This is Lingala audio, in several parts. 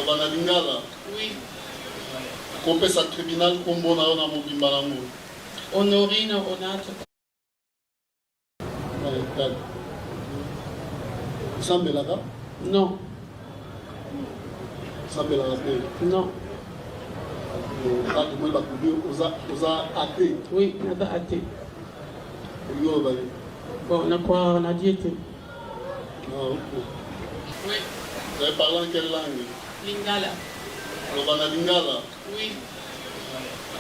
Lobana Lingala. Oui. Kopesa tribunal kombo na yo na mobimba nango. Honorine Onate. Sambelaka? Non. Sambelaka te? Non. Oza athée? Oui, on a athée. Bon, on a diété. Ah, ok. Oui. Vous avez parlé en quelle langue? Lingala. Lobana Lingala? Oui.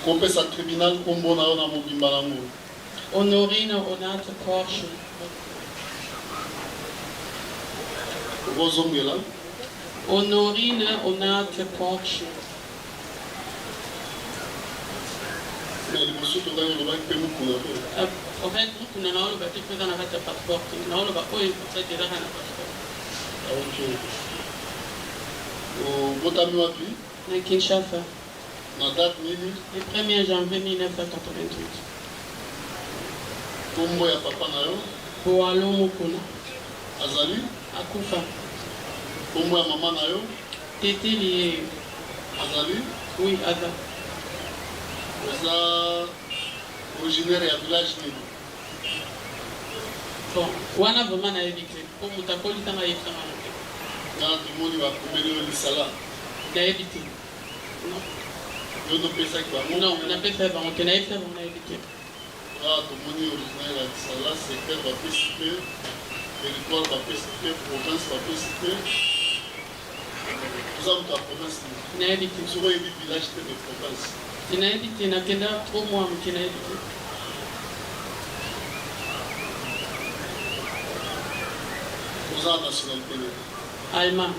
Kopesa tribunal kombo na yo na mobimba nango. Honorine Onate Porsche. Rozongela? Honorine Onate Porsche. Mais le monsieur tout à l'heure, il peut nous En fait, nous avons le bâtiment qui est dans la passeport. Nous avons le bâtiment qui est déjà dans la passeport. Ok. Au Botami Wapi? Na Kinshasa. La date nini? Le 1er janvier 1988. Kombo ya papa na yo? Boalo Mukuna. Azali? Akufa. Kombo ya mama na yo? Tete lié. Azali? Oui, Ada. Oza originaire ya village nini? Bon, wana vraiment na évité. Pour mutakoli tanga yefanga moke. Na tumoni bakomeli yo lisala? Na évité. Non. Yo no pesa ki bango? Non, na pesa bango te na évité bango na évité. Ah, tumoni originaire ya lisala, secteur bapesi te, territoire bapesi te, province bapesi te. Oza moto ya province nini? Na évité. Soki oyebi village te de province. Na évité na kenda 3 mois moke na évité. Oza nationalité nini? Allemand.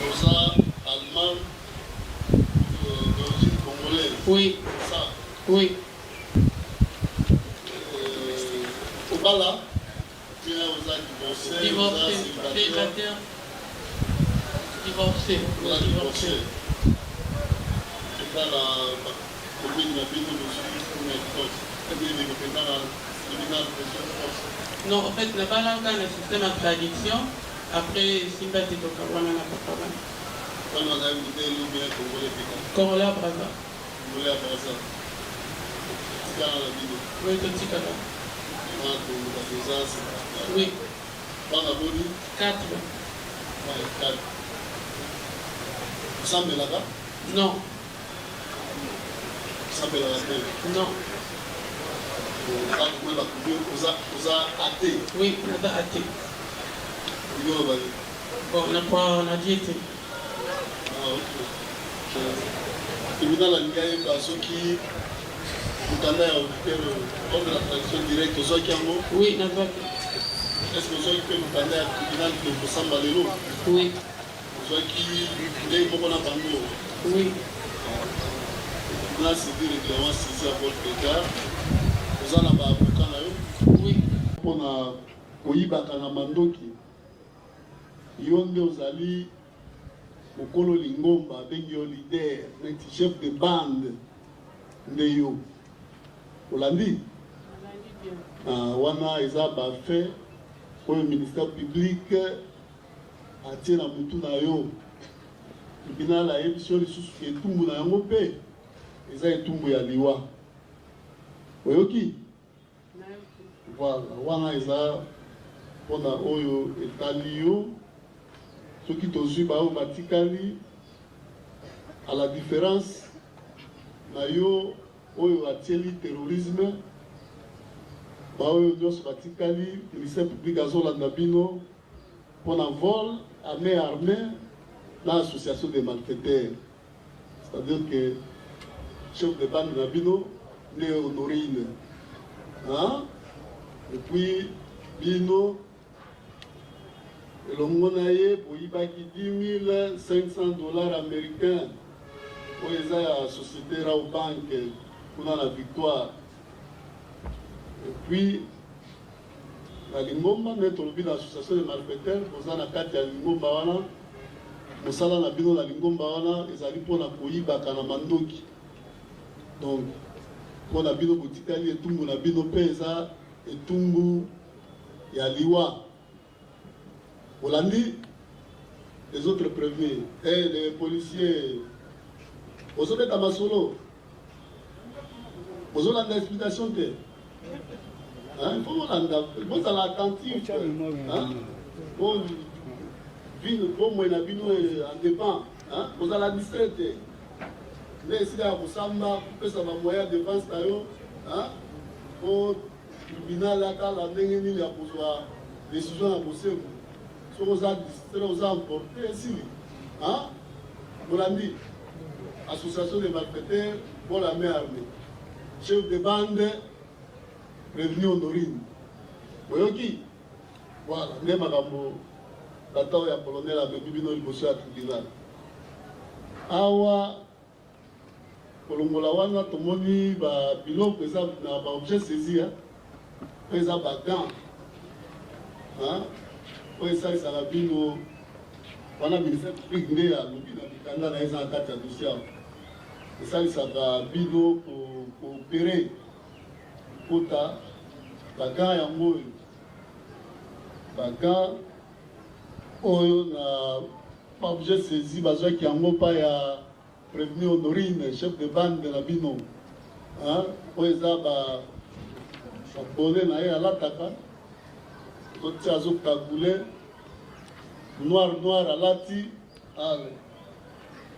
Oza allemand d'origine congolaise. Oui. Ça. Oui. Obala, bien Oza divorcé. Divorcé. Célibataire. Divorcé. Oza divorcé. Dans la commune de Bino, nous sommes pour une force. C'est-à-dire dans la tribunal de force. Non, en fait, n'a pas là un système de traduction. Après, Simba Titoka, on a pas mal. Quand on a écouté l'Oubien Congolais, Congolais à Braza. Congolais à Braza. C'est dans la vidéo. Oui, tout de suite. Oui. Dans la body 4. 4. Vous semblez là-bas? Non. Vous semblez là-bas? Non. Vous avez athée? Oui, on a athée. Bon, on a diété. Ah, ok. Tribunal a gagné par ceux qui vous avez de la traduction directe aux Okiango. Oui, on a pas. Est-ce que vous avez fait le tribunal de Boussamba Lelo? Oui. Vous avez qui est Mokona Bango? Oui. Là, c'est dit régulièrement saisi à votre égard. Vous en avez avocat là? Oui. On a Koyibaka na Mandoki. Yonde Ozali Okolo Lingomba, bengi yo leader, chef de bande de yo. Olandi? Wana eza ba fait pour le ministère public a tiré la mutu na yo. Tribunal a émission lisusu ke tumbu na yango pe eza etumbu ya liwa. Oyoki? Voilà, wana eza pona oyo etali yo. Ceux qui t'ont vu, Batikali, à la différence, Nayo, Oyo Atieli, terrorisme, Baoyo Dios Batikali, ministère public Azola Nabino, pour un vol à main armée dans l'association des malfaiteurs. C'est-à-dire que chef de bande Nabino, né Honorine. Hein? Et puis, Bino, le monaye pour y baki 10 500 $ américains pour la société Raobank pour la victoire. Et puis, la Lingomba, notre l'association des malfaiteurs, pour la carte de Lingomba, pour ça, la bino la Lingomba, ils allaient pour la Koyibaka na Mandoki. Donc, pour la bino Boutikali et Tumbu, la bino Pesa et Tumbu ya liwa Olandi, les autres prévenus, et les policiers, vous avez dans ma solo, vous avez l'explication de. Il faut vous avez attentif. Bon, moi, il a vu en dépend. Vous avez la distraite. Mais si vous samba, vous avez un moyen de défense, au tribunal, la décision à poser. Si vous avez emporté ici, vous l'avez dit, association de malfaiteurs pour la main armée, chef de bande, prévenu Honorine. Vous voyez qui? Voilà, même à la temps où le colonel a vécu dans le dossier à tribunal. Awa, Kolongola wana, tout le monde, biloko, objet saisi, présent bagant. Oui, ça, ça va bien. On a ministère public né à l'objet de Canada, dans les enquêtes de dossier. Et ça, ça va bien pour opérer. Kota, baga ya moyo. Baga, oyo na pas objet saisi, bazo qui en pas ya prévenu Honorine, chef de bande de la Bino. Oyo ça va bonnet na ya lataka. Tout azo kagoulé, noir à lati,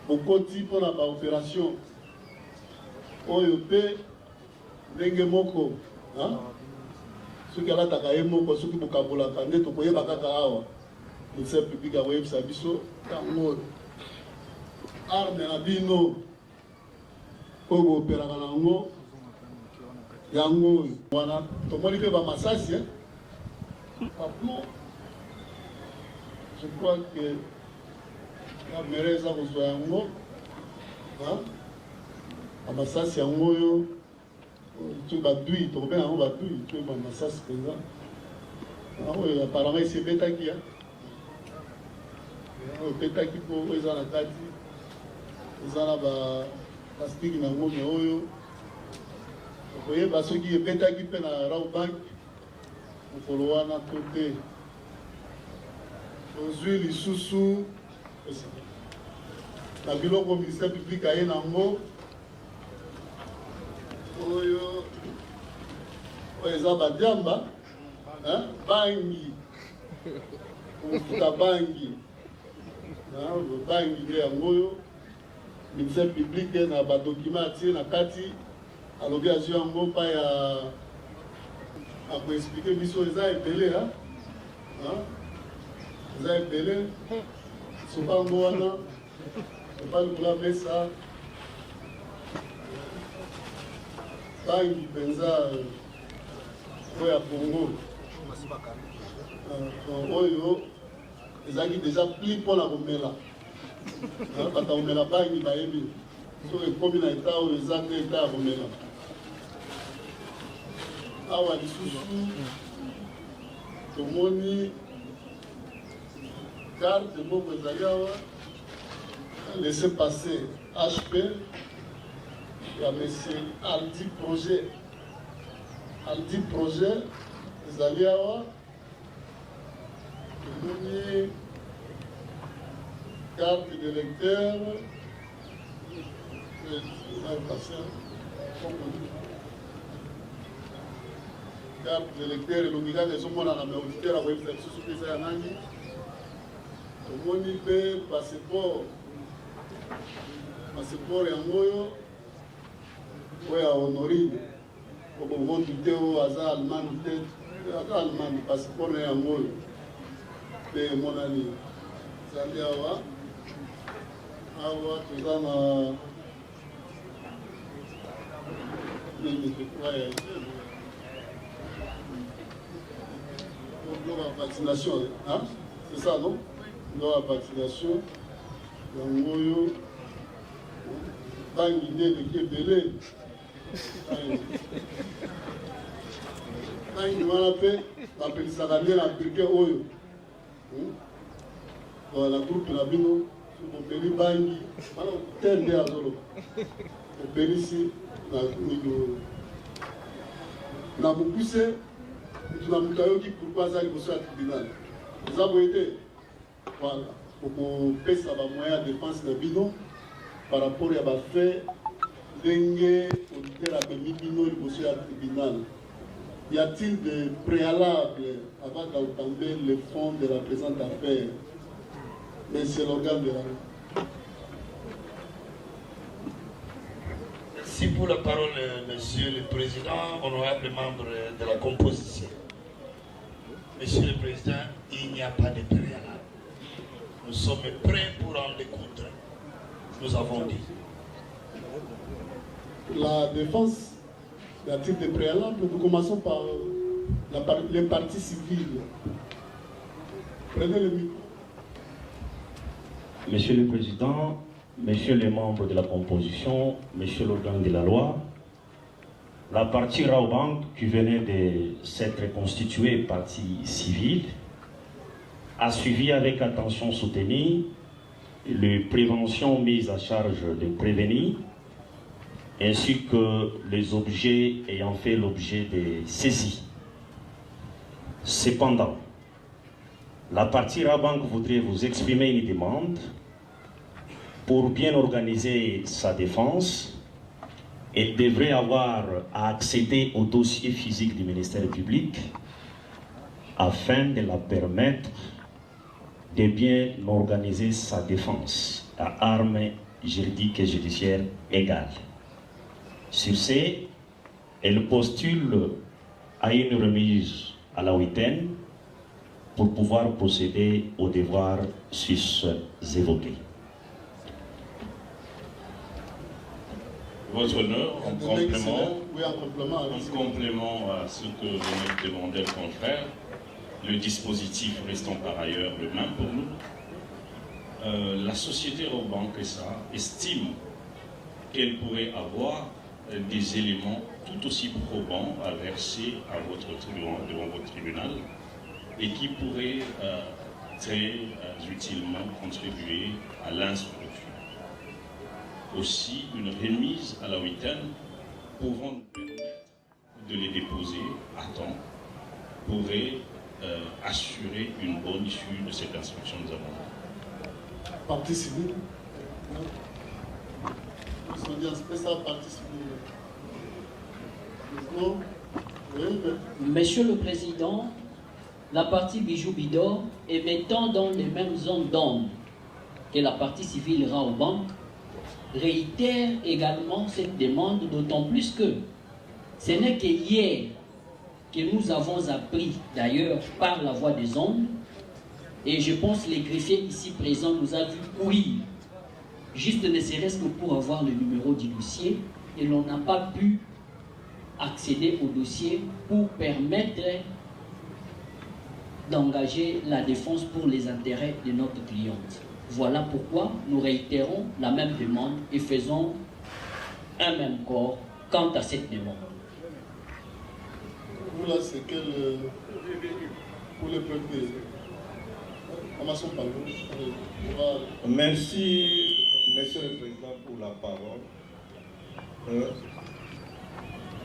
bokoti pour la opération. Oyo pe, ndenge moko, ceux qui ont attaqué moko, ceux qui ont kaboula kande, to koye bakaka awa. Le ministère public a voyé sa biso, tango. Arme abino, ogo opéra kanango, yango, wana, tomoni pe ba masasi, je crois que la mairesse a besoin de moi. À ma sas, il y a un mot. Tu vas douiller, tu vas bien, on va douiller. Tu vas ma sas présent. Apparemment, c'est bêta qui a. Bêta qui pour les gens à la tête. Les gens là-bas, parce qu'ils n'ont pas de mots. Vous voyez, parce qu'il y a bêta qui fait la Raubank. Il faut le voir à côté. Aujourd'hui, les sous-sous, la bilan au ministère public a un mot. Les abadiamba, bangi, bangi, bangi de angoyo, ministère public na ba document na kati, à l'occasion ngo pa ya pour expliquer mission les a épelés les a épelés c'est pas ngoana c'est pas le blâmer ça bangi penza oya Congo oyo ezaki déjà pli mpona komela bata komela bangi bayebi so ekomi na eta oyo eza te eta ya komela awa lisusu tomoni carte moko ezali awa laissez passer HP ya monsieur Aldi Projet ezali awa tomoni carte de lecteur carte de lecteur elongi kaka ezomonana me auditeur akoyebisa biso soki eza ya nani tomoni mpe passeport yango oyo oyo ya Honorine okovotu te oyo aza allemand te aza allemand passeport na yango oyo mpe emonani ezali awa toza na la vaccination, hein? C'est ça, non? Dans la vaccination, yango bangi nde ekebele bangi wana mpe bapelisaka nde na brike oyo na groupe na bino opeli bangi wana te nde azoloba opelisi na mokuse tu n'as pas dit pourquoi ça il faut tribunal. Vous avez été voilà pour payer ça va moyen de défense de bidon par rapport à fait dengue auditeur à bino il faut tribunal. Y a-t-il des préalables avant d'entendre le fond de la présente affaire? Mais c'est l'organe de la loi. Merci pour la parole, Monsieur le Président, honorable membre de la composition. Monsieur le Président, il n'y a pas de préalable. Nous sommes prêts pour en découdre. Nous avons dit. La défense, y a-t-il des préalables? Nous commençons par les parties civiles. Prenez le micro. Monsieur le Président, Messieurs les membres de la composition, Monsieur l'organe de la loi, la partie Raobank qui venait de s'être constituée partie civile a suivi avec attention soutenue les préventions mises à charge des prévenus ainsi que les objets ayant fait l'objet de saisies. Cependant, la partie Raobank voudrait vous exprimer une demande pour bien organiser sa défense. Elle devrait avoir à accéder au dossier physique du ministère public afin de la permettre de bien organiser sa défense à armes juridiques et judiciaires égales. Sur ce, elle postule à une remise à la huitaine pour pouvoir procéder aux devoirs évoqués. Votre honneur, en complément à ce que venait de demander le confrère, le dispositif restant par ailleurs le même pour nous, la société Raobank SA estime qu'elle pourrait avoir des éléments tout aussi probants à verser à devant votre tribunal et qui pourraient très utilement contribuer à l'instruction. Aussi, une remise à la huitaine pouvant nous permettre de les déposer à temps pourrait assurer une bonne issue de cette instruction de nous avons. Partie civile. Monsieur le Président, la partie Bijou Bidor, émettant dans les mêmes zones d'onde que la partie civile Raobank, réitère également cette demande, d'autant plus que ce n'est que hier que nous avons appris, d'ailleurs par la voix des ondes, et je pense que les greffiers ici présents nous a vu courir, juste ne serait-ce que pour avoir le numéro du dossier, et l'on n'a pas pu accéder au dossier pour permettre d'engager la défense pour les intérêts de notre cliente. Voilà pourquoi nous réitérons la même demande et faisons un même corps quant à cette demande. Vous là, c'est quel pour le peuple. Commençons par vous. Merci, Monsieur le Président, pour la parole.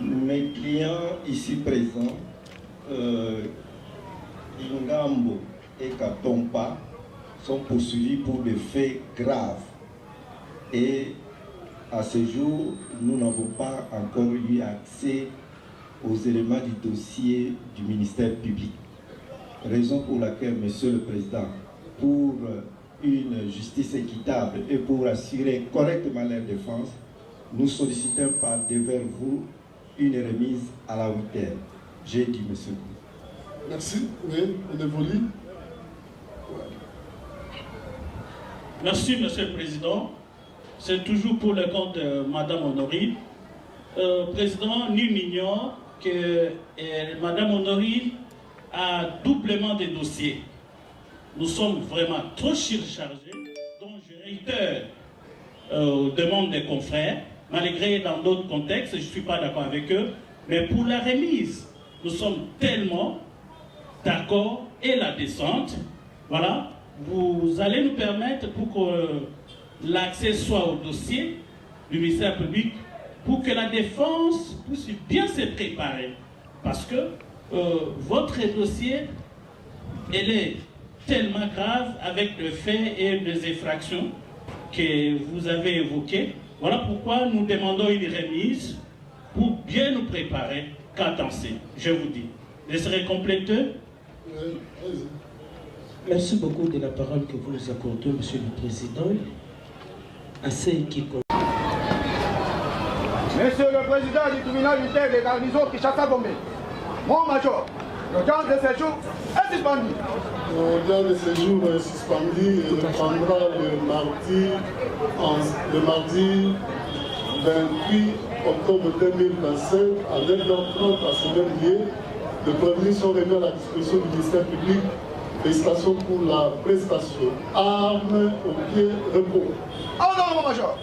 Mes clients ici présents, Ingambo et Katompa, sont poursuivis pour des faits graves. Et à ce jour, nous n'avons pas encore eu accès aux éléments du dossier du ministère public. Raison pour laquelle, Monsieur le Président, pour une justice équitable et pour assurer correctement leur défense, nous sollicitons par devers vous une remise à la huitaine. J'ai dit, Monsieur le Président. Merci. Oui, on évolue. Merci, Monsieur le Président. C'est toujours pour le compte de Madame Honorine. Président, nul n'ignore que Madame Honorine a doublement des dossiers. Nous sommes vraiment trop surchargés, donc je réitère aux demandes des confrères, malgré dans d'autres contextes, je ne suis pas d'accord avec eux, mais pour la remise, nous sommes tellement d'accord et la descente, voilà. Vous allez nous permettre pour que l'accès soit au dossier du ministère public, pour que la défense puisse bien se préparer. Parce que votre dossier, elle est tellement grave avec les faits et les infractions que vous avez évoquées. Voilà pourquoi nous demandons une remise pour bien nous préparer qu'à danser, je vous dis. Je serai compléteux. Merci beaucoup de la parole que vous nous accordez, Monsieur le Président. À ceux qui... Monsieur le Président du tribunal militaire de garnison Kinshasa-Gombe, mon major, l'audience de séjour est suspendue. L'audience de séjour est suspendue et reprendra le mardi 28 octobre 2025 à 9h30 à ce même lieu. Les prévenus sont remis à la disposition du ministère public. Félicitations pour la prestation. Armes au pied, repos. En ordre, mon major.